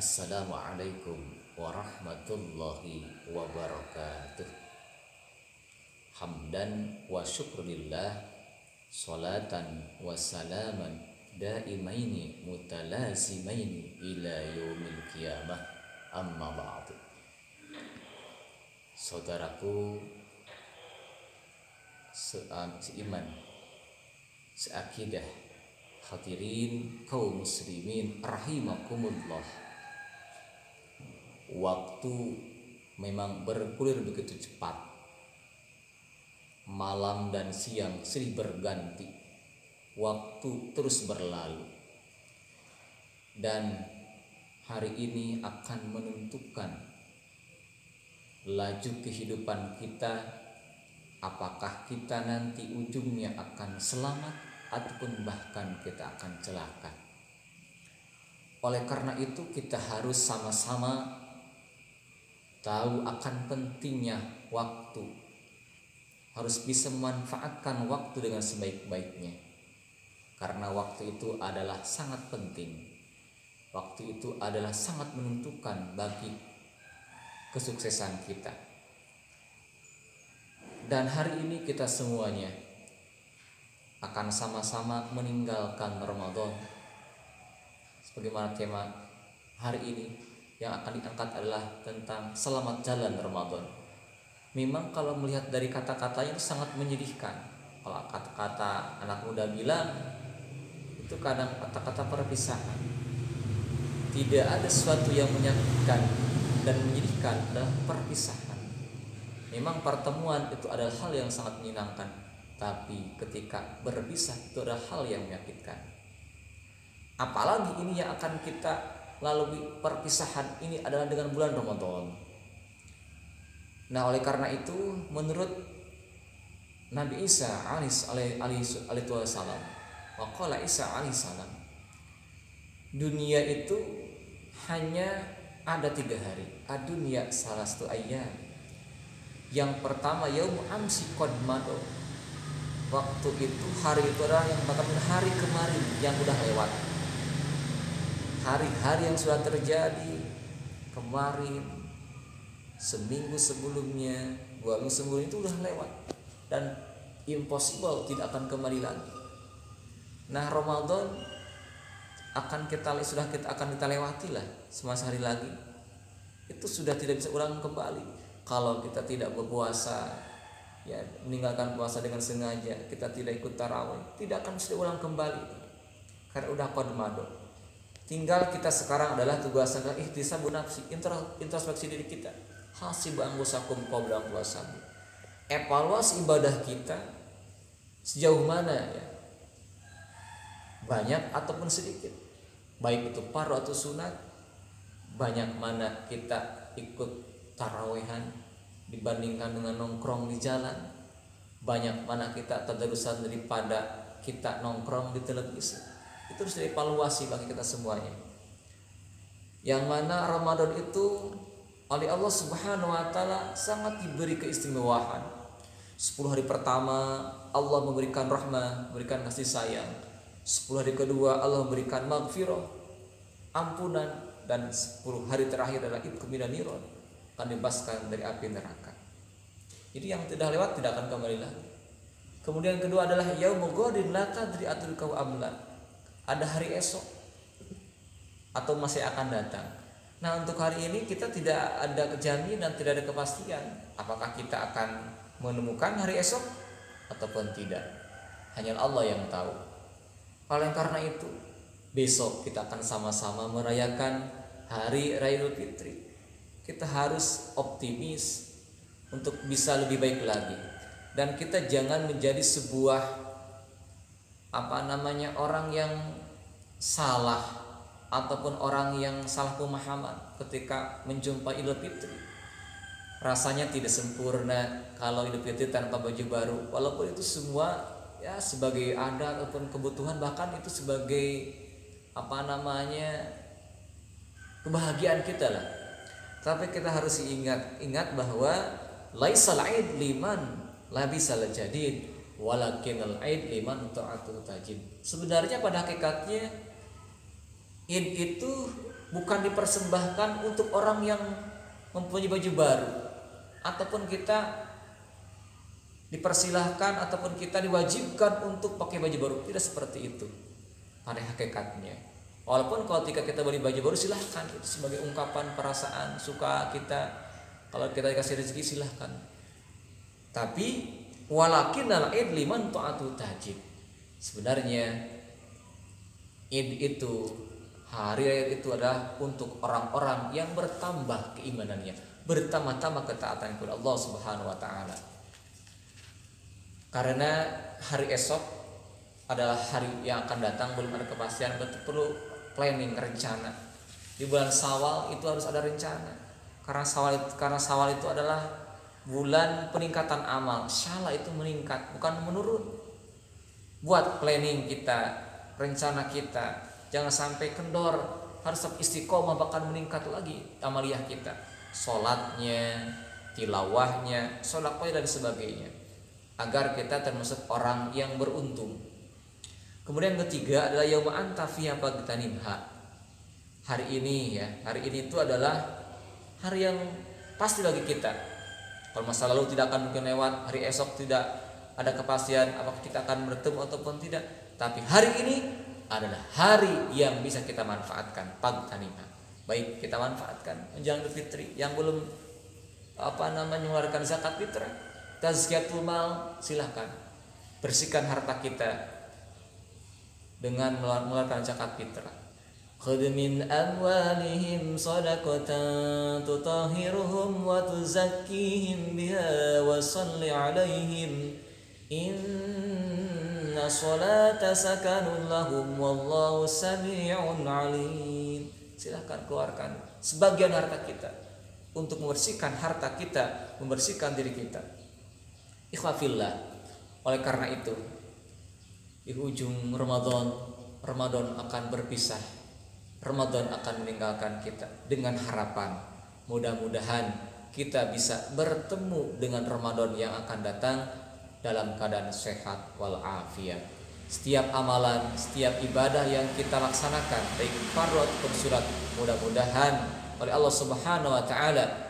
Assalamualaikum warahmatullahi wabarakatuh. Hamdan wa syukurillah, salatan wa salaman daimaini mutalazimaini ila yaumil qiyamah. Amma ba'du. Saudaraku seiman, seakidah, hadirin kaum muslimin rahimakumullah. Waktu memang bergulir begitu cepat. Malam dan siang silih berganti. Waktu terus berlalu. Dan hari ini akan menentukan laju kehidupan kita. Apakah kita nanti ujungnya akan selamat ataupun bahkan kita akan celaka. Oleh karena itu kita harus sama-sama tahu akan pentingnya waktu. Harus bisa memanfaatkan waktu dengan sebaik-baiknya. Karena waktu itu adalah sangat penting. Waktu itu adalah sangat menentukan bagi kesuksesan kita. Dan hari ini kita semuanya akan sama-sama meninggalkan Ramadan. Sebagaimana tema hari ini yang akan diangkat adalah tentang selamat jalan Ramadan. Memang kalau melihat dari kata-katanya itu sangat menyedihkan. Kalau kata-kata anak muda bilang itu kadang kata-kata perpisahan. Tidak ada sesuatu yang menyakitkan dan menyedihkan adalah perpisahan. Memang pertemuan itu adalah hal yang sangat menyenangkan, tapi ketika berpisah itu adalah hal yang menyakitkan. Apalagi ini yang akan kita lalui, perpisahan ini adalah dengan bulan Ramadan. Nah, oleh karena itu menurut Nabi Isa alaihi wasallam, waqala Isa alaihi salam, dunia itu hanya ada 3 hari. Adunya salastu ayyam. Yang pertama yaum amsi qad mado. Waktu itu, hari itu adalah yang bakal hari kemarin yang udah lewat. Hari-hari yang sudah terjadi kemarin, seminggu sebelumnya, 2 minggu sebelumnya itu udah lewat dan impossible tidak akan kembali lagi. Nah, Ramadan akan kita lewati lah semasa hari lagi. Itu sudah tidak bisa ulang kembali. Kalau kita tidak berpuasa, ya meninggalkan puasa dengan sengaja, kita tidak ikut tarawih, tidak akan bisa ulang kembali karena udah qad mado. Tinggal kita sekarang adalah tugasnya ihtisabun nafsi, introspeksi diri kita. Hasibu anfusakum qabla an tuhasabu. Evaluasi ibadah kita sejauh mana ya? Banyak ataupun sedikit. Baik itu fardu atau sunat. Banyak mana kita ikut tarawehan dibandingkan dengan nongkrong di jalan. Banyak mana kita tadarusan daripada kita nongkrong di televisi. Itu harus dievaluasi bagi kita semuanya. Yang mana Ramadan itu oleh Allah Subhanahu wa taala sangat diberi keistimewaan. 10 hari pertama Allah memberikan rahmah, memberikan kasih sayang. 10 hari kedua Allah memberikan maghfirah, ampunan, dan 10 hari terakhir adalah itqu minan niran, akan dibebaskan dari api neraka. Jadi yang tidak lewat tidak akan kembali lagi. Kemudian kedua adalah yaumul ghadin la tadri adrika wa amla. Ada hari esok atau masih akan datang. Nah, untuk hari ini kita tidak ada jaminan, tidak ada kepastian apakah kita akan menemukan hari esok ataupun tidak. Hanya Allah yang tahu. Oleh karena itu, besok kita akan sama-sama merayakan hari Raya Idul Fitri. Kita harus optimis untuk bisa lebih baik lagi. Dan kita jangan menjadi sebuah orang yang salah ataupun orang yang salah pemahaman ketika menjumpai Idul Fitri. Rasanya tidak sempurna kalau Idul Fitri tanpa baju baru, walaupun itu semua ya sebagai adat ataupun kebutuhan, bahkan itu sebagai kebahagiaan kita lah. Tapi kita harus ingat bahwa laisal aid liman labisal jadid walakinal aid liman ta'atu tajid. Sebenarnya pada hakikatnya Id itu bukan dipersembahkan untuk orang yang mempunyai baju baru, ataupun kita dipersilahkan ataupun kita diwajibkan untuk pakai baju baru. Tidak seperti itu pada hakikatnya. Walaupun kalau ketika kita beli baju baru silahkan, itu sebagai ungkapan perasaan suka kita. Kalau kita dikasih rezeki silahkan. Tapi walakin al-id liman ta'atu tajib. Sebenarnya id itu, hari raya itu adalah untuk orang-orang yang bertambah keimanannya, bertambah-tambah ketaatan kepada Allah Subhanahu wa taala. Karena hari esok adalah hari yang akan datang, belum ada kepastian, perlu planning, rencana. Di bulan Syawal itu harus ada rencana. Karena Syawal itu adalah bulan peningkatan amal. Syala itu meningkat, bukan menurun. Buat planning kita, rencana kita, jangan sampai kendor, harus tetap istiqomah, bahkan meningkat lagi amaliyah kita. Salatnya, tilawahnya, sedekah dan sebagainya. Agar kita termasuk orang yang beruntung. Kemudian ketiga adalah yauma anta fiha fagtanimha. Hari ini itu adalah hari yang pasti bagi kita. Kalau masa lalu tidak akan mungkin lewat, hari esok tidak ada kepastian apakah kita akan bertemu ataupun tidak. Tapi hari ini adalah hari yang bisa kita manfaatkan, fagtanimha. Baik kita manfaatkan menjelang Idul Fitri yang belum mengeluarkan zakat fitrah. Tazkiyatul mal, silahkan bersihkan harta kita dengan mengeluarkan zakat fitrah. Khudh min amwalihim shadaqatan tutahhiruhum wa tuzakkihim biha wa shalli 'alaihim inna sholata sakanun lahum wallahu samii'un 'alim. Silahkan keluarkan sebagian harta kita untuk membersihkan harta kita, membersihkan diri kita. Ikhwafillah, oleh karena itu di ujung Ramadan akan berpisah, Ramadan akan meninggalkan kita, dengan harapan mudah-mudahan kita bisa bertemu dengan Ramadan yang akan datang dalam keadaan sehat walafiat. Setiap amalan, setiap ibadah yang kita laksanakan baik fardu ataupun sunat, mudah-mudahan oleh Allah Subhanahu wa taala